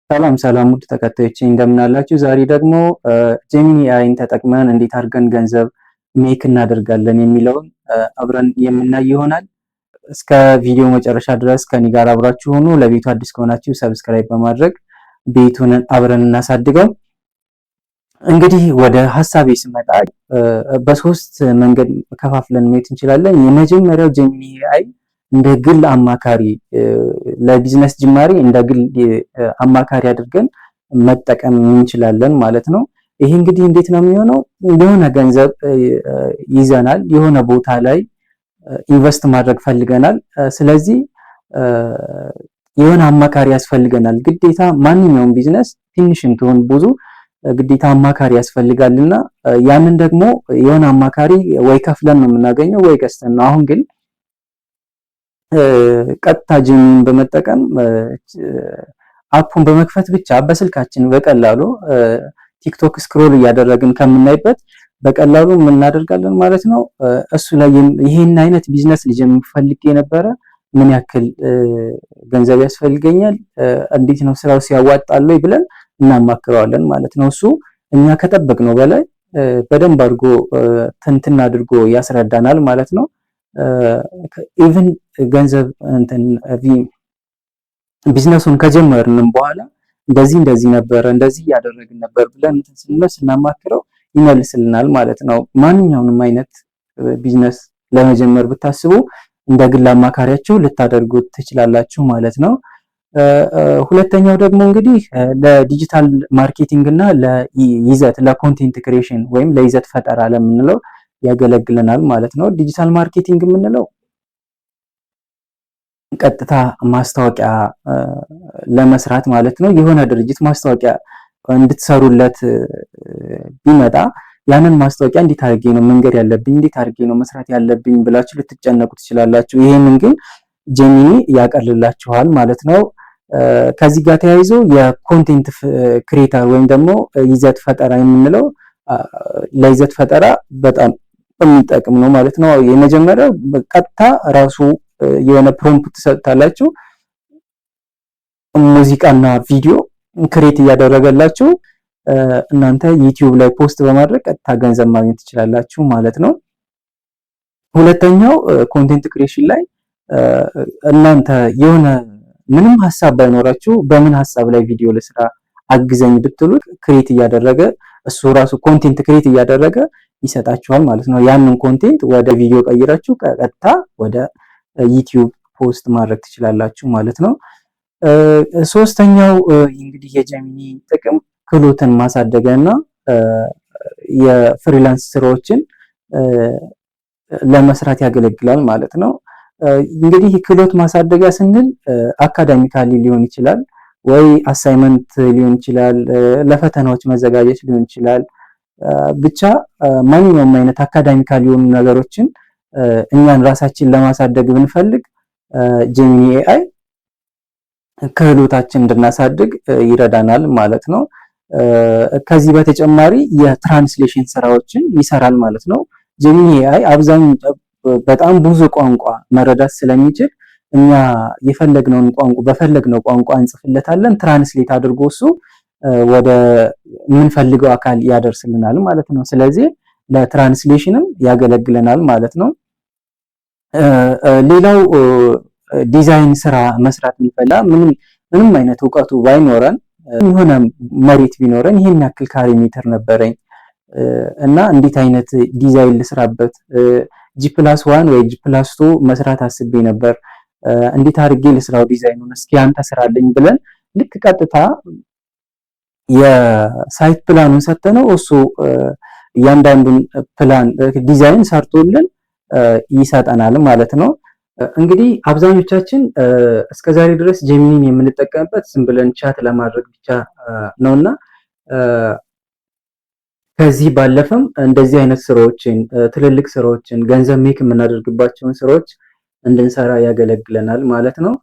ሰላም ሰላም ውድ ተከታዮቼ እንደምን አላችሁ? ዛሬ ደግሞ ጄሚኒ ኤአይን ተጠቅመን እንዴት አድርገን ገንዘብ ሜክ እናደርጋለን የሚለውን አብረን የምናይ ይሆናል። እስከ ቪዲዮ መጨረሻ ድረስ ከኔ ጋር አብራችሁ ሆኑ። ለቤቱ አዲስ ከሆናችሁ ሰብስክራይብ በማድረግ ቤቱን አብረን እናሳድገው። እንግዲህ ወደ ሐሳቤ ስመጣ በሶስት መንገድ ከፋፍለን ማየት እንችላለን። የመጀመሪያው ጄሚኒ ኤአይ እንደ ግል አማካሪ ለቢዝነስ ጅማሬ እንደ ግል አማካሪ አድርገን መጠቀም እንችላለን ማለት ነው። ይሄ እንግዲህ እንዴት ነው የሚሆነው? የሆነ ገንዘብ ይዘናል፣ የሆነ ቦታ ላይ ኢንቨስት ማድረግ ፈልገናል። ስለዚህ የሆነ አማካሪ ያስፈልገናል። ግዴታ ማንኛውም ቢዝነስ ትንሽም ትሆን ብዙ ግዴታ አማካሪ ያስፈልጋልና ያንን ደግሞ የሆነ አማካሪ ወይ ከፍለን ነው የምናገኘው ወይ ገዝተን ነው። አሁን ግን ቀጥታ ጂሚኒን በመጠቀም አፑን በመክፈት ብቻ በስልካችን በቀላሉ ቲክቶክ ስክሮል እያደረግን ከምናይበት በቀላሉ ምን እናደርጋለን ማለት ነው። እሱ ላይ ይሄን አይነት ቢዝነስ ልጀምር ፈልጌ የነበረ ምን ያክል ገንዘብ ያስፈልገኛል፣ እንዴት ነው ስራው ሲያዋጣል ብለን እናማክረዋለን ማለት ነው። እሱ እኛ ከጠበቅነው በላይ በደንብ አድርጎ ትንትን አድርጎ ያስረዳናል ማለት ነው። ኢቭን ገንዘብ ቢዝነሱን ከጀመርንም በኋላ እንደዚህ ነበር እንደዚህ ያደረግን ነበር ብለን ስናማክረው ይመልስልናል ማለት ነው። ማንኛውንም አይነት ቢዝነስ ለመጀመር ብታስቡ እንደ ግል አማካሪያችሁ ልታደርጉት ትችላላችሁ ማለት ነው። ሁለተኛው ደግሞ እንግዲህ ለዲጂታል ማርኬቲንግ እና ለይዘት ለኮንቴንት ክሬሽን ወይም ለይዘት ፈጠራ ለምንለው ያገለግለናል ማለት ነው። ዲጂታል ማርኬቲንግ የምንለው ቀጥታ ማስታወቂያ ለመስራት ማለት ነው። የሆነ ድርጅት ማስታወቂያ እንድትሰሩለት ቢመጣ ያንን ማስታወቂያ እንዴት አድርጌ ነው መንገድ ያለብኝ፣ እንዴት አድርጌ ነው መስራት ያለብኝ ብላችሁ ልትጨነቁ ትችላላችሁ። ይሄንን ግን ጄሚኒ ያቀልላችኋል ማለት ነው። ከዚህ ጋር ተያይዞ የኮንቴንት ክሬተር ወይም ደግሞ ይዘት ፈጠራ የምንለው ለይዘት ፈጠራ በጣም የሚጠቅም ነው ማለት ነው። የመጀመሪያው ቀጥታ ራሱ የሆነ ፕሮምፕት ትሰጣላችሁ፣ ሙዚቃና ቪዲዮ ክሬት እያደረገላችሁ እናንተ ዩቲዩብ ላይ ፖስት በማድረግ ቀጥታ ገንዘብ ማግኘት ትችላላችሁ ማለት ነው። ሁለተኛው ኮንቴንት ክሬሽን ላይ እናንተ የሆነ ምንም ሐሳብ ባይኖራችሁ በምን ሐሳብ ላይ ቪዲዮ ለስራ አግዘኝ ብትሉት ክሬት እያደረገ እሱ ራሱ ኮንቴንት ክሬት እያደረገ ይሰጣችኋል ማለት ነው። ያንን ኮንቴንት ወደ ቪዲዮ ቀይራችሁ ቀጥታ ወደ ዩቲዩብ ፖስት ማድረግ ትችላላችሁ ማለት ነው። ሶስተኛው እንግዲህ የጄሚኒ ጥቅም ክህሎትን ማሳደግና የፍሪላንስ ስራዎችን ለመስራት ያገለግላል ማለት ነው። እንግዲህ ክህሎት ማሳደጊያ ስንል አካዳሚካሊ ሊሆን ይችላል ወይ አሳይመንት ሊሆን ይችላል፣ ለፈተናዎች መዘጋጀት ሊሆን ይችላል። ብቻ ማንኛውም አይነት አካዳሚካሊ የሆኑ ነገሮችን እኛን ራሳችን ለማሳደግ ብንፈልግ ጄሚኒ ኤአይ ክህሎታችን እንድናሳድግ ይረዳናል ማለት ነው። ከዚህ በተጨማሪ የትራንስሌሽን ስራዎችን ይሰራል ማለት ነው። ጄሚኒ ኤአይ በጣም ብዙ ቋንቋ መረዳት ስለሚችል እኛ የፈለግነውን ቋንቋ በፈለግነው ቋንቋ እንጽፍለታለን፣ ትራንስሌት አድርጎ እሱ ወደ የምንፈልገው አካል ያደርስልናል ማለት ነው። ስለዚህ ለትራንስሌሽንም ያገለግለናል ማለት ነው። ሌላው ዲዛይን ስራ መስራት እንፈላ ምንም አይነት እውቀቱ ባይኖረን የሆነ መሬት ቢኖረን ይሄን ያክል ካሬ ሜትር ነበረኝ እና እንዴት አይነት ዲዛይን ልስራበት G+1 ወይ G+2 መስራት አስቤ ነበር፣ እንዴት አድርጌ ልስራው ዲዛይኑን እስኪ አንተ ስራልኝ ብለን ልክ ቀጥታ የሳይት ፕላኑን ሰጥተነው እሱ እያንዳንዱን ፕላን ዲዛይን ሰርቶልን ይሰጠናል ማለት ነው። እንግዲህ አብዛኞቻችን እስከዛሬ ድረስ ጄሚኒን የምንጠቀምበት ዝም ብለን ቻት ለማድረግ ብቻ ነውና ከዚህ ባለፈም እንደዚህ አይነት ስራዎችን ትልልቅ ስራዎችን ገንዘብ ሜክ የምናደርግባቸውን ስራዎች እንድንሰራ ያገለግለናል ማለት ነው።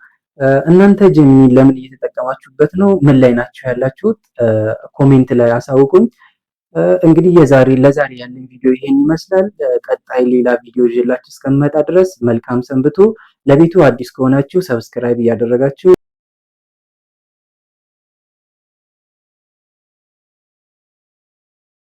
እናንተ ጄሚኒ ለምን እየተጠቀማችሁበት ነው? ምን ላይ ናችሁ ያላችሁት? ኮሜንት ላይ አሳውቁኝ። እንግዲህ ለዛሬ ያለን ቪዲዮ ይሄን ይመስላል። ቀጣይ ሌላ ቪዲዮ ይዤላችሁ እስከምመጣ ድረስ መልካም ሰንብቱ። ለቤቱ አዲስ ከሆናችሁ ሰብስክራይብ እያደረጋችሁ